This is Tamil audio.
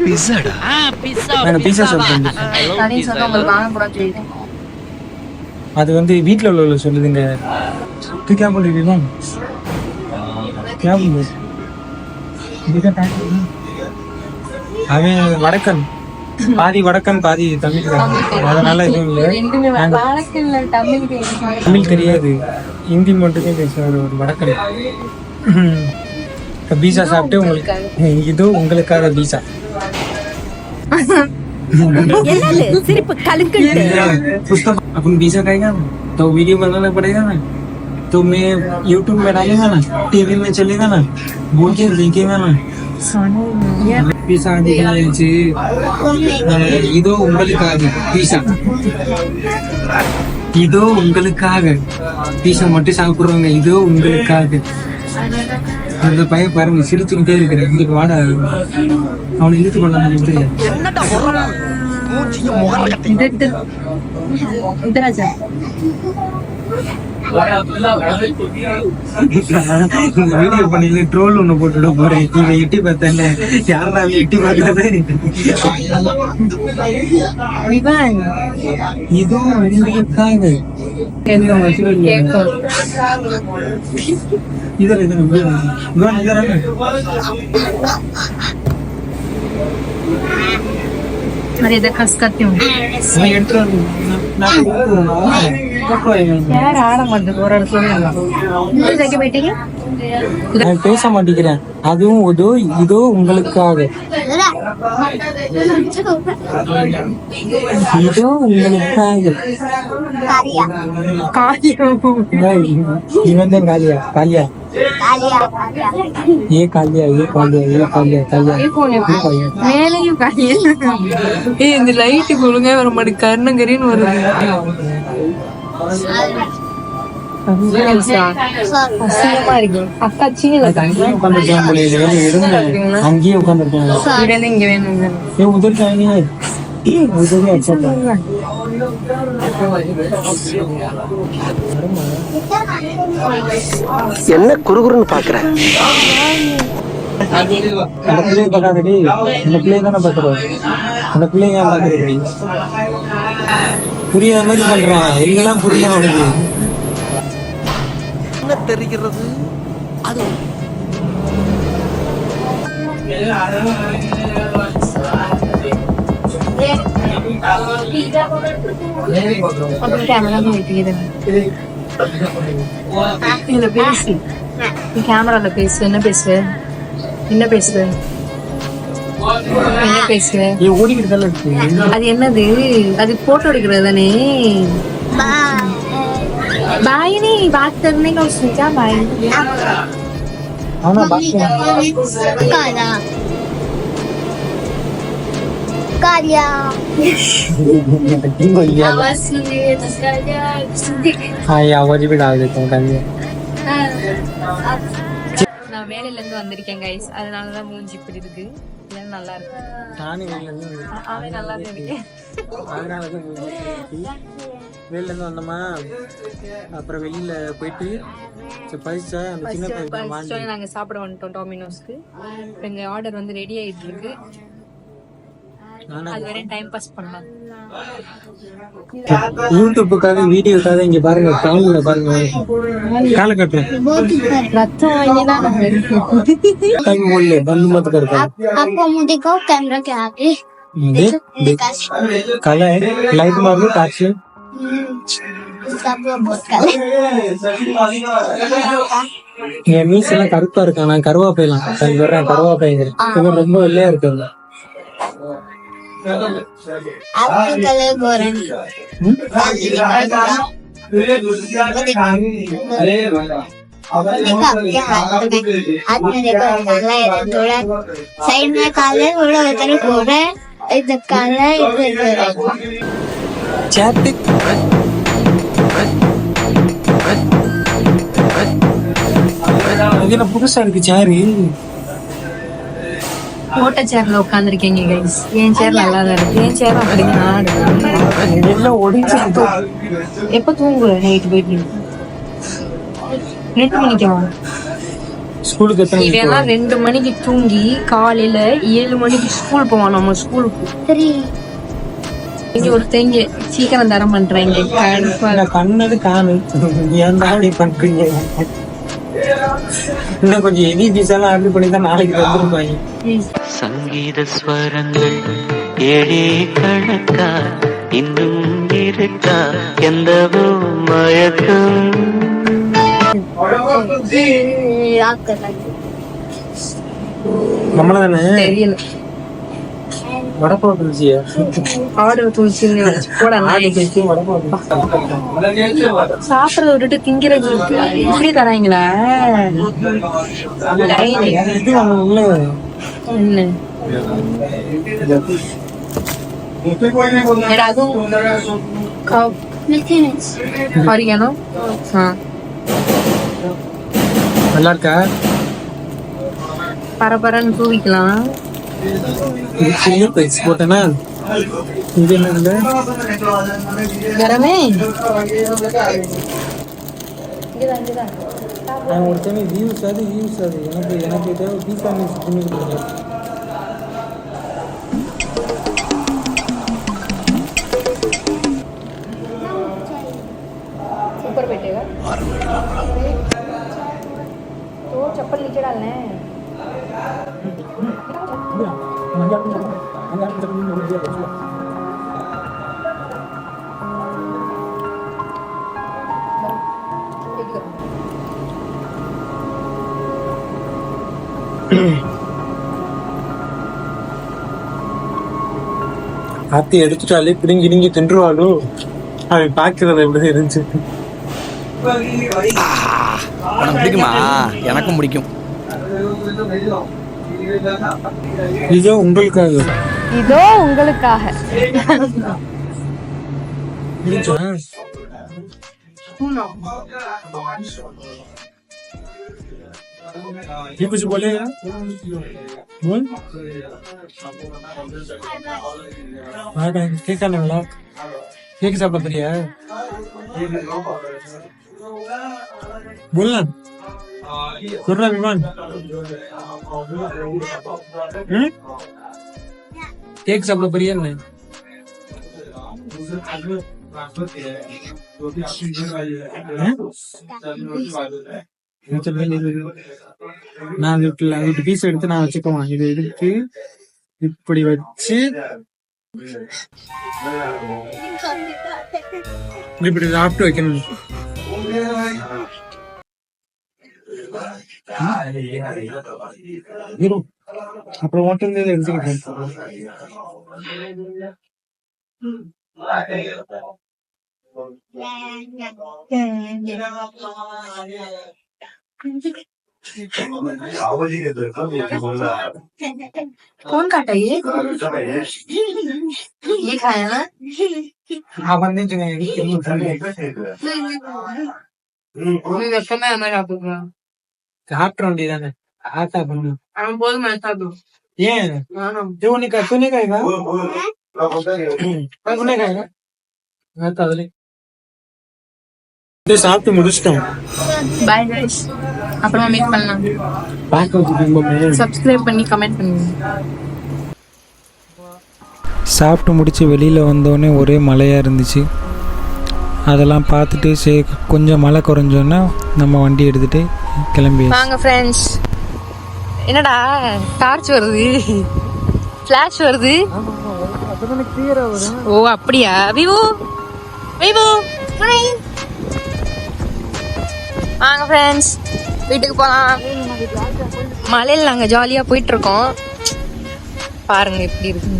பிஸாடா பீஸா சாப்பிட்டு அது வந்து வீட்டில் உள்ள சொல்லுதுங்க. அவன் வடக்கன், பாதி வடக்கன் பாதி தமிழ், அதனால எதுவும் இல்லை. தமிழ் தெரியாது, ஹிந்தி மட்டும்தான் பேசுவார் ஒரு வடக்கன். பீஸா சாப்பிட்டு உங்களுக்கு இதோ உங்களுக்காக பீஸா. अपन पिज्जा खाएगा ना तो वीडियो बनाना पड़ेगा ना, तो मैं यूट्यूब में डालेगा ना, टीवी में चलेगा ना, बोल के देखेगा ना. पिज्जा இதோ உங்களுக்காக பீஸா, இதோ உங்களுக்காக பீஸா மட்டும் சாப்பிடுறாங்க, இதோ உங்களுக்காக. அந்த பையன் பாருங்க சிரிச்சுக்கிட்டே இருக்கிறேன். இங்க வாட அவனை இழுத்து கொண்டாங்க. வீடியோ பண்ணி ட்ரோல் ஒண்ணு போட்டுட போறேன். நீங்க எட்டி பார்த்தல யாரா எட்டி பார்த்தது? இதுவும் உங்களுக்காக. इधर इधर इधर अरे इधर खस करती हूँ यार आड़ा मत और बैठेगी நான் பேச மாட்டேங்கிறேன். அதுவும் இதோ இதோ உங்களுக்காக, இதோ உங்களுக்காக. இவன் தான் காலியா காலியா ये कालिया ये कालिया ये कालिया कालिया மேலையும் காலியா. இந்த லைட் ஒழுங்கா வர மாட்டேங்குது, கருணங்கரின்னு வருது. அசிங்கமா இருக்கு. அக்கா சீனில அங்கேயே உட்காந்துருக்காங்க. இங்க வேணும் என்ன குறுகுறுன்னு பாக்குற? அந்த பிள்ளைய பார்க்காதடி, அந்த பிள்ளைய தானே பாக்குறோம். அந்த பிள்ளைய ஏன் பாக்குறது? புரியாத மாதிரி பண்றான், எல்லாம் புரியும் அவனுக்கு. என்ன தெரிகிறது? அது இதுல பேசு, கேமரால பேசு. என்ன பேசு, என்ன பேசுற, என்ன பேசுற? அது என்னது? அது போட்டோ எடுக்கிறது தானே. बाय नहीं, बात करने का उसने क्या बाय? आवाज भी डाल देता हूँ. நான் வேலையில இருந்து வந்திருக்கேன் கைஸ், அதனாலதான் மூஞ்சி இப்படி இருக்கு. இதெல்லாம் நல்லா இருக்கு. நானும் வேலையில இருந்து நல்லா இருக்கு. அதனாலதான் வெளில இருந்து வந்தோமா, அப்புறம் வெளியில போயிட்டு பைசா அந்த சின்ன பையன் நாங்க சாப்பிட வந்துட்டோம் டொமினோஸ்க்கு. எங்க ஆர்டர் வந்து ரெடி ஆயிட்டு இருக்கு. அது வரையும் டைம் பாஸ் பண்ணலாம். யூடியூப்புக்காக வீடியோக்காக இங்க பாருங்க, காலில் பாருங்க, காலை கட்டுறேன். ரத்தம் வாங்கிதான் बंद मत कर. आपको मुझे दिखाओ कैमरा के आगे. काला है, लाइट मार लो कांच से. सब बहुत काला. என் மீஸ் எல்லாம் கருப்பா இருக்கான். நான் கருவாப்பையலாம் வர்றேன். கருவாப்பைங்க இவன் ரொம்ப வெள்ளையா இருக்காங்க. आपका कलर गोरा नहीं. हाथ में देखो काला है, थोड़ा साइड में काला है, थोड़ा उधर गोरा है, इधर काला है, इधर गोरा है. இது புதுசா இருக்கு சேரு. போட்ட சேர்ல உட்காந்துருக்கீங்க கைஸ். என் சேர் நல்லா தான் இருக்கு. என் சேர் அப்படிதான் எல்லாம் ஒடிச்சு. எப்ப தூங்குற? நைட் போயிட்டு 2 மணிக்கு ஸ்கூலுக்கு எத்தனை மணிக்கு இவெல்லாம் 2 மணிக்கு தூங்கி காலையில 7 மணிக்கு ஸ்கூல் போவான். நம்ம ஸ்கூலுக்கு 3 இங்க ஒரு தேங்க சீக்கிரம் தர பண்றாங்க. கடுப்பா நான் பண்ணது காணு. ஏன்டா அப்படி பண்றீங்க? இன்னும் கொஞ்சம் ஹெவி பீஸெல்லாம் ஆர்டர் பண்ணி தான் நாளைக்கு வந்துருப்பாங்க. சங்கீத ஸ்வரங்கள் ஏழே கணக்கா இன்னும் இருக்கா எந்தவோ மயக்கம். நம்மள தானே தெரியல. வடப்பா துளசியா? ஆர்டர் தூசி போட சாப்பிடறத விட்டுட்டு திங்கிறது இப்படி தராங்களா? இது அவங்க உள்ள என்ன அதுவும் ஆரிகானோ. நல்லா இருக்கா? பரபரன்னு தூவிக்கலாம். இது சின்ன பிரைஸ் போட்டேன்னா இது என்ன கரமே நான் ஒரு டைம் வியூஸ் அது எனக்கு தேவை பீஸா மிக்ஸ் பண்ணி கொடுங்க. ऊपर बैठेगा तो चप्पल नीचे डालना है. ஆத்தி எடுத்துட்டாலே பிடிங்கி நீங்கி தின்றுவாளோ. அவன் பாக்குறது எப்படி இருந்துச்சு? உனக்கு பிடிக்குமா? எனக்கும் பிடிக்கும். இதோ உங்களுக்காக. இதோ உங்களுக்காக. ये कुछ बोलेगा? बोल। हाँ भाई केक खाने वाला केक सब बता रही है बोलना सुन रहा विमान केक सब बता रही है नहीं நான் இது பீஸ் எடுத்து நான் வச்சுக்குவேன். இது எடுத்து இப்படி வச்சு இப்படி சாப்பிட்டு வைக்கணும். அப்புறம் ஓட்டம் எடுத்துக்கிட்டேன். कौन काटा ये खाया ना? हाँ बंदे जो है சாப்பிட வேண்டியதானே? ஆத்தா பண்ணு. அவன் போதும் சாப்பிடு. ஏன் जो नहीं खाएगा तू नहीं खाएगा? तू नहीं खाएगा? ஆத்தா அதுல இது சாப்பிட்டு முடிச்சிட்டோம். By guys. அப்புறமா மீட் பண்ணலாம். பார்க்க வச்சுக்கோங்க. சப்ஸ்கிரைப் பண்ணி கமெண்ட் பண்ணுங்க. சாப்பிட்டு முடித்து வெளியில் வந்தோடனே ஒரே மழையாக இருந்துச்சு. அதெல்லாம் பார்த்துட்டு சரி கொஞ்சம் மழை குறைஞ்சோன்னா நம்ம வண்டி எடுத்துகிட்டு கிளம்பி வாங்க ஃப்ரெண்ட்ஸ். என்னடா டார்ச் வருது, ஃப்ளாஷ் வருது. ஓ அப்படியா? Vivo Vivo hi. வாங்க ஃப்ரெண்ட்ஸ் வீட்டுக்கு போகலாம். மலையில் நாங்கள் ஜாலியாக போயிட்டுருக்கோம். பாருங்க எப்படி இருக்கு.